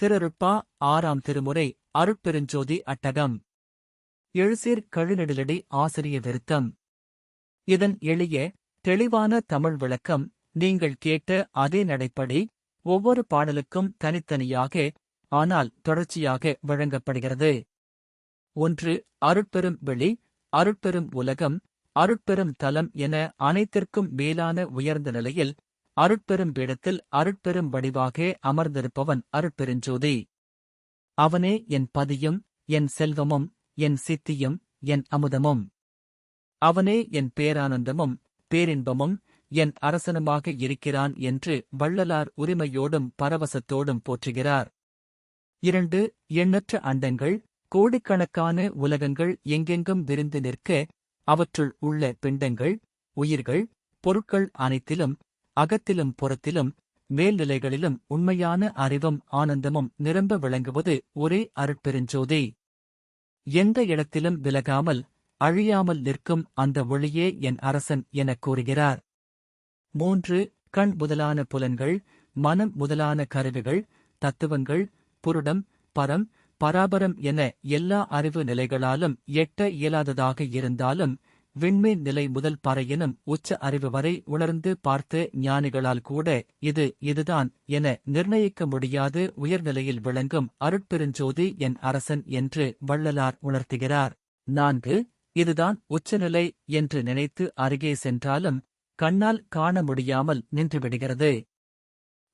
திருருட்பா 6ஆம் திருமுறை அருட்பெருஞ்சோதி அட்டகம். எழுசீர் கழுநெடிலடி ஆசிரிய விருத்தம். இதன் எளிய, தெளிவான தமிழ் விளக்கம் நீங்கள் கேட்ட அதே நடைப்படி ஒவ்வொரு பாடலுக்கும் தனித்தனியாக, ஆனால் தொடர்ச்சியாக வழங்கப்படுகிறது. 1. அருட்பெரும் வெளி, அருட்பெரும் உலகம், அருட்பெரும் தலம் என அனைத்திற்கும் மேலான உயர்ந்த நிலையில் அருட்பெரும் பீடத்தில் அருட்பெரும் வடிவாக அமர்ந்திருப்பவன் அருட்பெருஞ்சோதி. அவனே என் பதியும், என் செல்வமும், என் சித்தியும், என் அமுதமும். அவனே என் பேரானந்தமும், பேரின்பமும், என் அரசனுமாக இருக்கிறான் என்று வள்ளலார் உரிமையோடும் பரவசத்தோடும் போற்றுகிறார். 2. எண்ணற்ற அண்டங்கள், கோடிக்கணக்கான உலகங்கள் எங்கெங்கும் விரிந்து நிற்க, அவற்றுள் உள்ள பிண்டங்கள், உயிர்கள், பொருட்கள் அனைத்திலும், அகத்திலும் புறத்திலும், மேல்நிலைகளிலும் உண்மையான அறிவும் ஆனந்தமும் நிரம்ப விளங்குவது ஒரே அருட்பெருஞ்சோதி. எந்த இடத்திலும் விலகாமல், அழியாமல் நிற்கும் அந்த ஒளியே என் அரசன் எனக் கூறுகிறார். 3. கண் முதலான புலன்கள், மனம் முதலான கருவிகள், தத்துவங்கள், புருடம், பரம், பராபரம் என எல்லா அறிவு நிலைகளாலும் எட்ட இயலாததாக இருந்தாலும், விண்மீன் நிலை முதல் பறையெனும் உச்ச அறிவு வரை உணர்ந்து பார்த்த ஞானிகளால் கூட இதுதான் என நிர்ணயிக்க முடியாது உயர்நிலையில் விளங்கும் அருட்பெருஞ்சோதி என் அரசன் என்று வள்ளலார் உணர்த்துகிறார். 4. இதுதான் உச்சநிலை என்று நினைத்து அருகே சென்றாலும் கண்ணால் காண முடியாமல் நின்றுவிடுகிறது.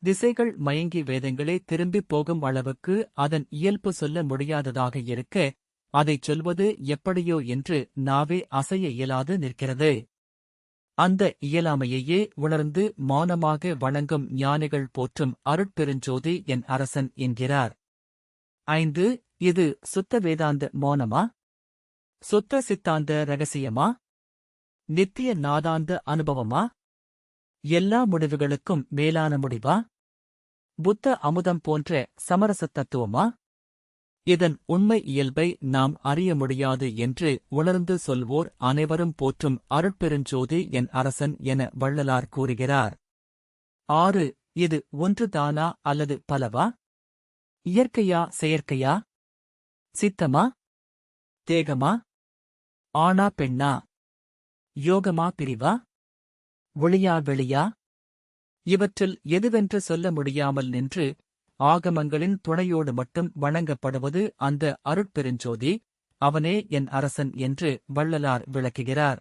திசைகள் மயங்கி வேதங்களே திரும்பிப் போகும் அளவுக்கு அதன் இயல்பு சொல்ல முடியாததாக இருக்க, அதைச் சொல்வது எப்படியோ என்று நாவே அசைய இயலாது நிற்கிறது. அந்த இயலாமையையே உணர்ந்து மௌனமாக வணங்கும் ஞானிகள் போற்றும் அருட்பெருஞ்சோதி என் அரசன் என்கிறார். 5. இது சுத்த வேதாந்த மௌனமா? சுத்த சித்தாந்த ரகசியமா? நித்திய நாதாந்த அனுபவமா? எல்லா முடிவுகளுக்கும் மேலான முடிவா? புத்த அமுதம் போன்ற சமரச தத்துவமா? இதன் உண்மை இயல்பை நாம் அறிய முடியாது என்று உணர்ந்து சொல்வோர் அனைவரும் போற்றும் அருட்பெருஞ்சோதி என் அரசன் என வள்ளலார் கூறுகிறார். 6. இது ஒன்றுதானா அல்லது பலவா? இயற்கையா செயற்கையா? சித்தமா? தேகமா? ஆணா பெண்ணா? யோகமா பிரிவா? ஒளியா வெளியா? இவற்றில் எதுவென்று சொல்ல முடியாமல் நின்று ஆகமங்களின் துணையோடு மட்டும் வணங்கப்படுவது அந்த அருட்பெருஞ்சோதி, அவனே என் அரசன் என்று வள்ளலார் விளக்குகிறார்.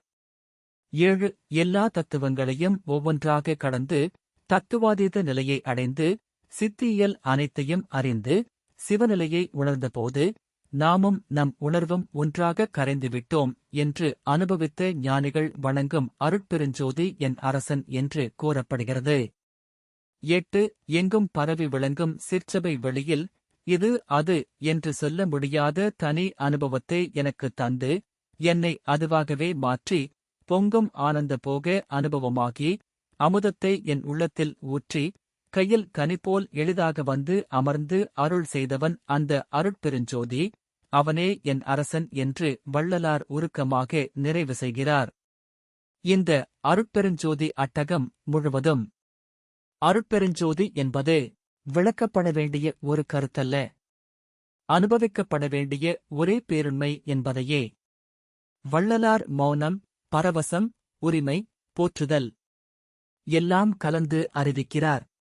7. எல்லா தத்துவங்களையும் ஒவ்வொன்றாக கடந்து தத்துவாதீத நிலையை அடைந்து சித்தியியல் அனைத்தையும் அறிந்து சிவநிலையை உணர்ந்தபோது நாமும் நம் உணர்வும் ஒன்றாக கரைந்துவிட்டோம் என்று அனுபவித்த ஞானிகள் வணங்கும் அருட்பெருஞ்சோதி என் அரசன் என்று கூறப்படுகிறது. 8. எங்கும் பரவி விளங்கும் சிற்சபை வெளியில் இது அது என்று சொல்ல முடியாத தனி அனுபவத்தை எனக்குத் தந்து என்னை அதுவாகவே மாற்றி பொங்கும் ஆனந்த போக அனுபவமாகி அமுதத்தை என் உள்ளத்தில் ஊற்றி கையில் கனிபோல் எளிதாக வந்து அமர்ந்து அருள் செய்தவன் அந்த அருட்பெருஞ்சோதி, அவனே என் அரசன் என்று வள்ளலார் உருக்கமாக நிறைவு செய்கிறார். இந்த அருட்பெருஞ்சோதி அட்டகம் முழுவதும் அருட்பெருஞ்சோதி என்பது விளக்கப்பட வேண்டிய ஒரு கருத்தல்ல, அனுபவிக்கப்பட வேண்டிய ஒரே பேருண்மை என்பதையே வள்ளலார் மௌனம், பரவசம், உரிமை, போற்றுதல் எல்லாம் கலந்து அறிவிக்கிறார்.